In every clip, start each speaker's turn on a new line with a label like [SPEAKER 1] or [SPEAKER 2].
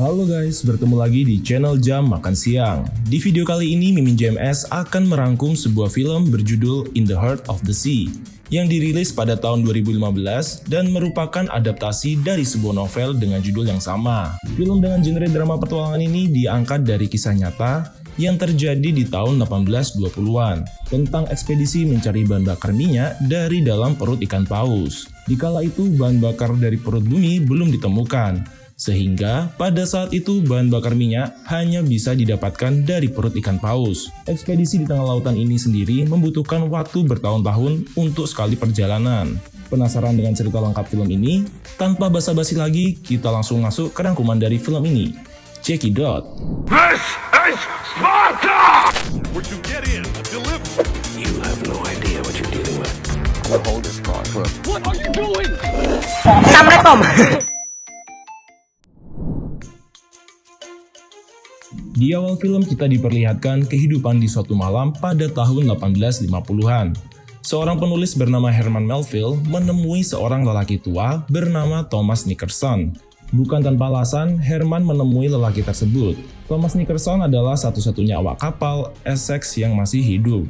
[SPEAKER 1] Halo guys, bertemu lagi di channel Jam Makan Siang. Di video kali ini Mimin JMS akan merangkum sebuah film berjudul In the Heart of the Sea yang dirilis pada tahun 2015 dan merupakan adaptasi dari sebuah novel dengan judul yang sama. Film dengan genre drama petualangan ini diangkat dari kisah nyata yang terjadi di tahun 1820-an tentang ekspedisi mencari bahan bakar minyak dari dalam perut ikan paus. Dikala itu bahan bakar dari perut bumi belum ditemukan, sehingga pada saat itu bahan bakar minyak hanya bisa didapatkan dari perut ikan paus. Ekspedisi di tengah lautan ini sendiri membutuhkan waktu bertahun-tahun untuk sekali perjalanan. Penasaran dengan cerita lengkap film ini? Tanpa basa-basi lagi, kita langsung masuk ke rangkuman dari film ini. Check it out!
[SPEAKER 2] This is Sparta!
[SPEAKER 3] Where'd you get in? Deliver.
[SPEAKER 2] You have no idea what you're dealing with. We'll hold this thought for
[SPEAKER 3] What are you doing?
[SPEAKER 1] Di awal film kita diperlihatkan kehidupan di suatu malam pada tahun 1850-an. Seorang penulis bernama Herman Melville menemui seorang lelaki tua bernama Thomas Nickerson. Bukan tanpa alasan, Herman menemui lelaki tersebut. Thomas Nickerson adalah satu-satunya awak kapal Essex yang masih hidup.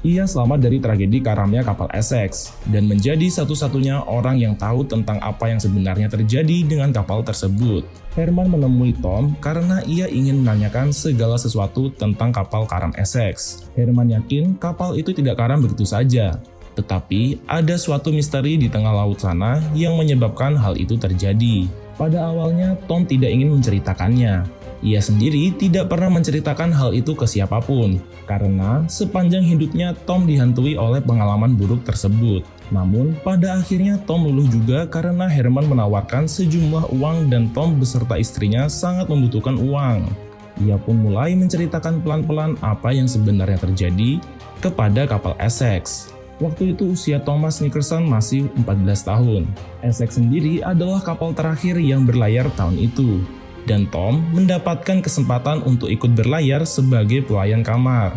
[SPEAKER 1] Ia selamat dari tragedi karamnya kapal Essex dan menjadi satu-satunya orang yang tahu tentang apa yang sebenarnya terjadi dengan kapal tersebut. Herman menemui Tom karena ia ingin menanyakan segala sesuatu tentang kapal karam Essex. Herman yakin kapal itu tidak karam begitu saja, tetapi ada suatu misteri di tengah laut sana yang menyebabkan hal itu terjadi. Pada awalnya Tom tidak ingin menceritakannya. Ia sendiri tidak pernah menceritakan hal itu ke siapapun, karena sepanjang hidupnya Tom dihantui oleh pengalaman buruk tersebut. Namun, pada akhirnya Tom luluh juga karena Herman menawarkan sejumlah uang dan Tom beserta istrinya sangat membutuhkan uang. Ia pun mulai menceritakan pelan-pelan apa yang sebenarnya terjadi kepada kapal Essex. Waktu itu usia Thomas Nickerson masih 14 tahun. Essex sendiri adalah kapal terakhir yang berlayar tahun itu. Dan Tom mendapatkan kesempatan untuk ikut berlayar sebagai pelayan kamar.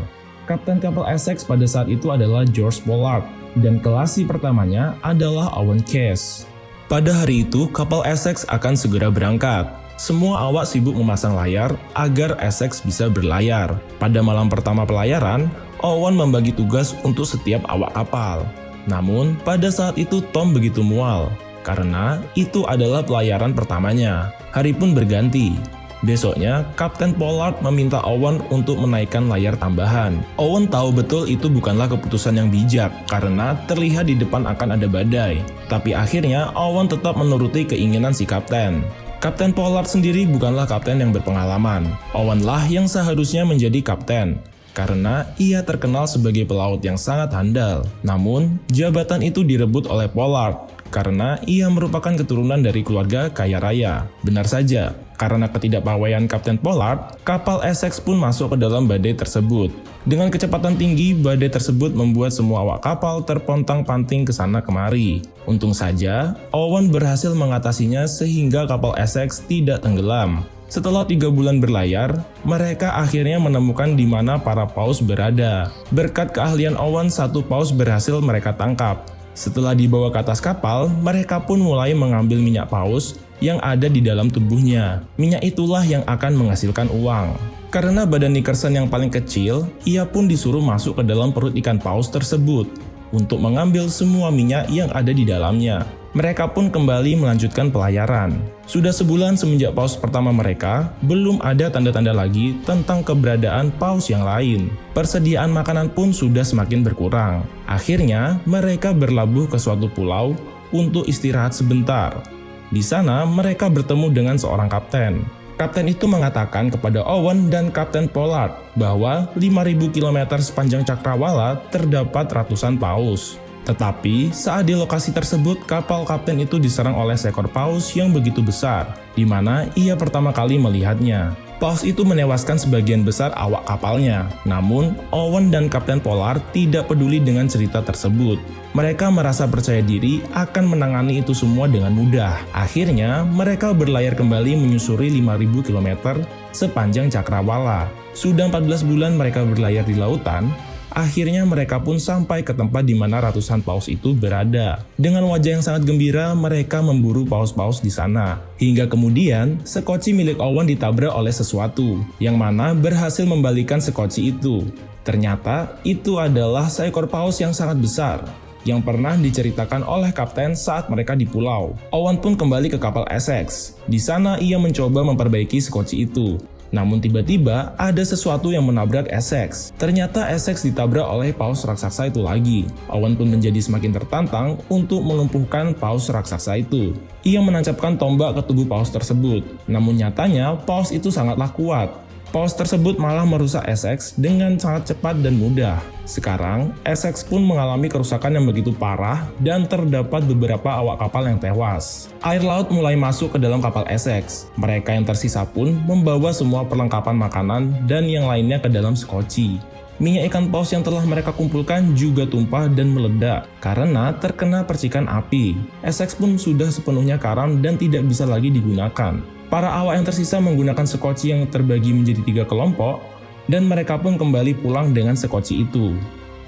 [SPEAKER 1] Kapten kapal Essex pada saat itu adalah George Pollard, dan kelasi pertamanya adalah Owen Case. Pada hari itu, kapal Essex akan segera berangkat. Semua awak sibuk memasang layar agar Essex bisa berlayar. Pada malam pertama pelayaran, Owen membagi tugas untuk setiap awak kapal. Namun, pada saat itu Tom begitu mual, karena itu adalah pelayaran pertamanya. Hari pun berganti. Besoknya, Kapten Pollard meminta Owen untuk menaikkan layar tambahan. Owen tahu betul itu bukanlah keputusan yang bijak, karena terlihat di depan akan ada badai. Tapi akhirnya, Owen tetap menuruti keinginan si kapten. Kapten Pollard sendiri bukanlah kapten yang berpengalaman. Owen lah yang seharusnya menjadi kapten, karena ia terkenal sebagai pelaut yang sangat handal. Namun, jabatan itu direbut oleh Pollard karena ia merupakan keturunan dari keluarga kaya raya. Benar saja, karena ketidakpawaian Kapten Pollard, kapal Essex pun masuk ke dalam badai tersebut. Dengan kecepatan tinggi, badai tersebut membuat semua awak kapal terpontang-panting ke sana kemari. Untung saja, Owen berhasil mengatasinya sehingga kapal Essex tidak tenggelam. Setelah 3 bulan berlayar, mereka akhirnya menemukan di mana para paus berada. Berkat keahlian Owen, satu paus berhasil mereka tangkap. Setelah dibawa ke atas kapal, mereka pun mulai mengambil minyak paus yang ada di dalam tubuhnya. Minyak itulah yang akan menghasilkan uang. Karena badan Nickerson yang paling kecil, ia pun disuruh masuk ke dalam perut ikan paus tersebut untuk mengambil semua minyak yang ada di dalamnya. Mereka pun kembali melanjutkan pelayaran. Sudah sebulan semenjak paus pertama mereka, belum ada tanda-tanda lagi tentang keberadaan paus yang lain. Persediaan makanan pun sudah semakin berkurang. Akhirnya, mereka berlabuh ke suatu pulau untuk istirahat sebentar. Di sana, mereka bertemu dengan seorang kapten. Kapten itu mengatakan kepada Owen dan Kapten Pollard bahwa 5.000 km sepanjang cakrawala terdapat ratusan paus. Tetapi saat di lokasi tersebut, kapal kapten itu diserang oleh seekor paus yang begitu besar, di mana ia pertama kali melihatnya. Paus itu menewaskan sebagian besar awak kapalnya. Namun, Owen dan Kapten Pollard tidak peduli dengan cerita tersebut. Mereka merasa percaya diri akan menangani itu semua dengan mudah. Akhirnya, mereka berlayar kembali menyusuri 5.000 km sepanjang cakrawala. Sudah 14 bulan mereka berlayar di lautan, Akhirnya mereka pun sampai ke tempat di mana ratusan paus itu berada. Dengan wajah yang sangat gembira, mereka memburu paus-paus di sana. Hingga kemudian, sekoci milik Owen ditabrak oleh sesuatu, yang mana berhasil membalikan sekoci itu. Ternyata, itu adalah seekor paus yang sangat besar, yang pernah diceritakan oleh kapten saat mereka di pulau. Owen pun kembali ke kapal Essex. Di sana ia mencoba memperbaiki sekoci itu. Namun tiba-tiba ada sesuatu yang menabrak Essex. Ternyata Essex ditabrak oleh paus raksasa itu lagi. Owen pun menjadi semakin tertantang untuk melumpuhkan paus raksasa itu. Ia menancapkan tombak ke tubuh paus tersebut. Namun nyatanya paus itu sangatlah kuat. Paus tersebut malah merusak Essex dengan sangat cepat dan mudah. Sekarang, Essex pun mengalami kerusakan yang begitu parah dan terdapat beberapa awak kapal yang tewas. Air laut mulai masuk ke dalam kapal Essex. Mereka yang tersisa pun membawa semua perlengkapan makanan dan yang lainnya ke dalam sekoci. Minyak ikan paus yang telah mereka kumpulkan juga tumpah dan meledak karena terkena percikan api. Essex pun sudah sepenuhnya karam dan tidak bisa lagi digunakan. Para awak yang tersisa menggunakan sekoci yang terbagi menjadi 3 kelompok, dan mereka pun kembali pulang dengan sekoci itu.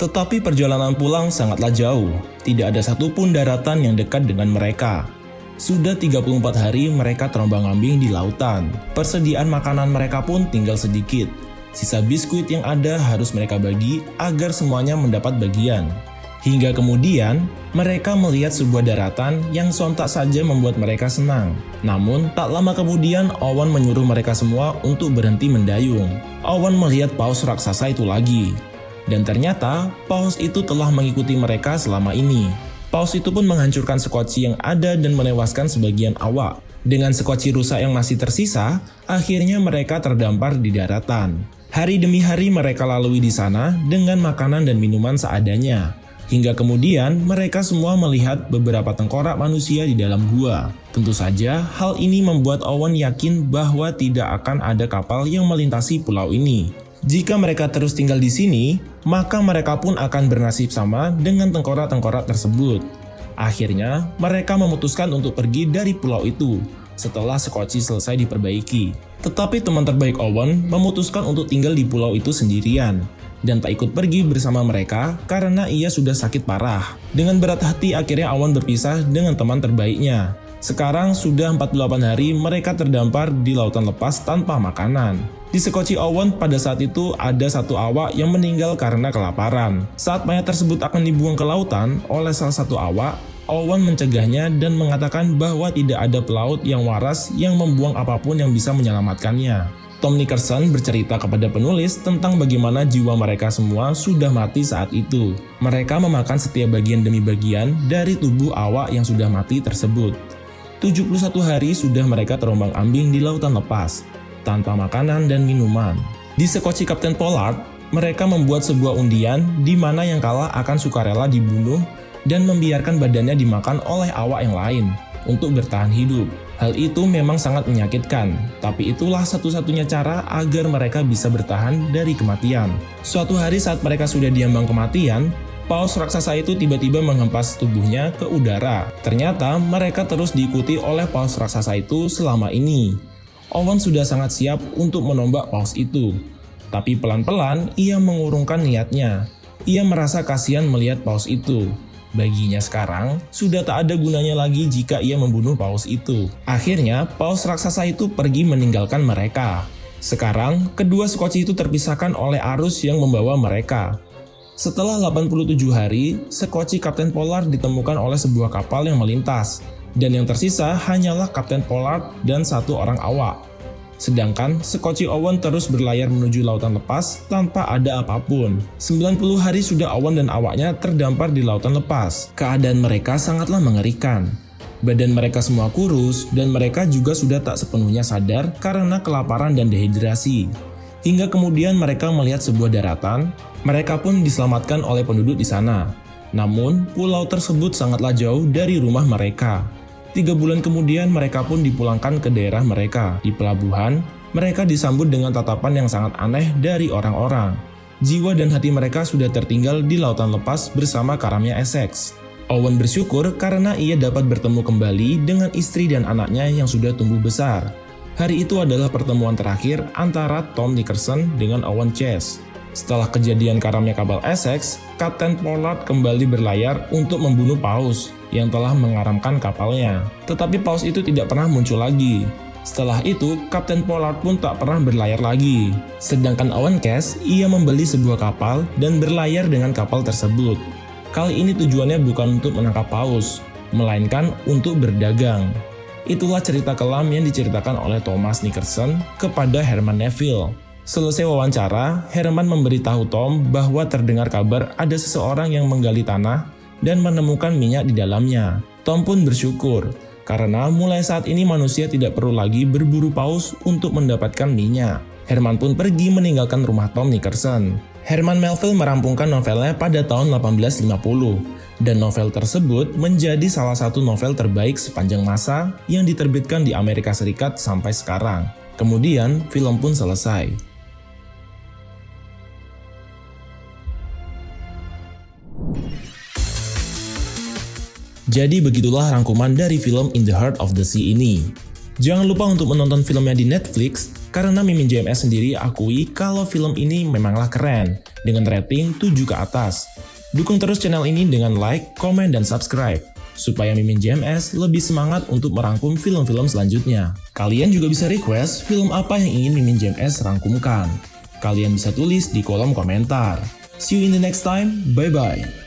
[SPEAKER 1] Tetapi perjalanan pulang sangatlah jauh, tidak ada satupun daratan yang dekat dengan mereka. Sudah 34 hari mereka terombang-ambing di lautan. Persediaan makanan mereka pun tinggal sedikit. Sisa biskuit yang ada harus mereka bagi agar semuanya mendapat bagian. Hingga kemudian, mereka melihat sebuah daratan yang sontak saja membuat mereka senang. Namun, tak lama kemudian Owen menyuruh mereka semua untuk berhenti mendayung. Owen melihat paus raksasa itu lagi. Dan ternyata, paus itu telah mengikuti mereka selama ini. Paus itu pun menghancurkan sekoci yang ada dan menewaskan sebagian awak. Dengan sekoci rusak yang masih tersisa, akhirnya mereka terdampar di daratan. Hari demi hari mereka lalui di sana dengan makanan dan minuman seadanya. Hingga kemudian mereka semua melihat beberapa tengkorak manusia di dalam gua. Tentu saja hal ini membuat Owen yakin bahwa tidak akan ada kapal yang melintasi pulau ini. Jika mereka terus tinggal di sini, maka mereka pun akan bernasib sama dengan tengkorak-tengkorak tersebut. Akhirnya mereka memutuskan untuk pergi dari pulau itu setelah sekoci selesai diperbaiki. Tetapi teman terbaik Owen memutuskan untuk tinggal di pulau itu sendirian dan tak ikut pergi bersama mereka karena ia sudah sakit parah. Dengan berat hati akhirnya Owen berpisah dengan teman terbaiknya. Sekarang sudah 48 hari mereka terdampar di lautan lepas tanpa makanan. Di sekoci Owen pada saat itu ada satu awak yang meninggal karena kelaparan. Saat mayat tersebut akan dibuang ke lautan oleh salah satu awak, Owen mencegahnya dan mengatakan bahwa tidak ada pelaut yang waras yang membuang apapun yang bisa menyelamatkannya. Tom Nickerson bercerita kepada penulis tentang bagaimana jiwa mereka semua sudah mati saat itu. Mereka memakan setiap bagian demi bagian dari tubuh awak yang sudah mati tersebut. 71 hari sudah mereka terombang-ambing di lautan lepas, tanpa makanan dan minuman. Di sekoci Kapten Pollard, mereka membuat sebuah undian di mana yang kalah akan sukarela dibunuh dan membiarkan badannya dimakan oleh awak yang lain untuk bertahan hidup. Hal itu memang sangat menyakitkan, tapi itulah satu-satunya cara agar mereka bisa bertahan dari kematian. Suatu hari saat mereka sudah diambang kematian, paus raksasa itu tiba-tiba menghempas tubuhnya ke udara. Ternyata mereka terus diikuti oleh paus raksasa itu selama ini. Owen sudah sangat siap untuk menombak paus itu, tapi pelan-pelan ia mengurungkan niatnya. Ia merasa kasihan melihat paus itu. Baginya sekarang, sudah tak ada gunanya lagi jika ia membunuh paus itu. Akhirnya, paus raksasa itu pergi meninggalkan mereka. Sekarang, kedua sekoci itu terpisahkan oleh arus yang membawa mereka. Setelah 87 hari, sekoci Kapten Pollard ditemukan oleh sebuah kapal yang melintas, dan yang tersisa hanyalah Kapten Pollard dan satu orang awak. Sedangkan sekoci Owen terus berlayar menuju lautan lepas tanpa ada apapun. 90 hari sudah Owen dan awaknya terdampar di lautan lepas. Keadaan mereka sangatlah mengerikan. Badan mereka semua kurus dan mereka juga sudah tak sepenuhnya sadar karena kelaparan dan dehidrasi. Hingga kemudian mereka melihat sebuah daratan, mereka pun diselamatkan oleh penduduk di sana. Namun, pulau tersebut sangatlah jauh dari rumah mereka. 3 bulan kemudian mereka pun dipulangkan ke daerah mereka. Di pelabuhan, mereka disambut dengan tatapan yang sangat aneh dari orang-orang. Jiwa dan hati mereka sudah tertinggal di lautan lepas bersama karamnya Essex. Owen bersyukur karena ia dapat bertemu kembali dengan istri dan anaknya yang sudah tumbuh besar. Hari itu adalah pertemuan terakhir antara Tom Nickerson dengan Owen Chase. Setelah kejadian karamnya kapal Essex, Kapten Pollard kembali berlayar untuk membunuh Paus yang telah mengaramkan kapalnya. Tetapi Paus itu tidak pernah muncul lagi. Setelah itu, Kapten Pollard pun tak pernah berlayar lagi. Sedangkan Owen Cash, ia membeli sebuah kapal dan berlayar dengan kapal tersebut. Kali ini tujuannya bukan untuk menangkap Paus, melainkan untuk berdagang. Itulah cerita kelam yang diceritakan oleh Thomas Nickerson kepada Herman Neville. Selesai wawancara, Herman memberitahu Tom bahwa terdengar kabar ada seseorang yang menggali tanah dan menemukan minyak di dalamnya. Tom pun bersyukur, karena mulai saat ini manusia tidak perlu lagi berburu paus untuk mendapatkan minyak. Herman pun pergi meninggalkan rumah Tom Nickerson. Herman Melville merampungkan novelnya pada tahun 1850, dan novel tersebut menjadi salah satu novel terbaik sepanjang masa yang diterbitkan di Amerika Serikat sampai sekarang. Kemudian, film pun selesai. Jadi begitulah rangkuman dari film In the Heart of the Sea ini. Jangan lupa untuk menonton filmnya di Netflix, karena Mimin JMS sendiri akui kalau film ini memanglah keren, dengan rating 7 ke atas. Dukung terus channel ini dengan like, komen, dan subscribe, supaya Mimin JMS lebih semangat untuk merangkum film-film selanjutnya. Kalian juga bisa request film apa yang ingin Mimin JMS rangkumkan. Kalian bisa tulis di kolom komentar. See you in the next time, bye-bye.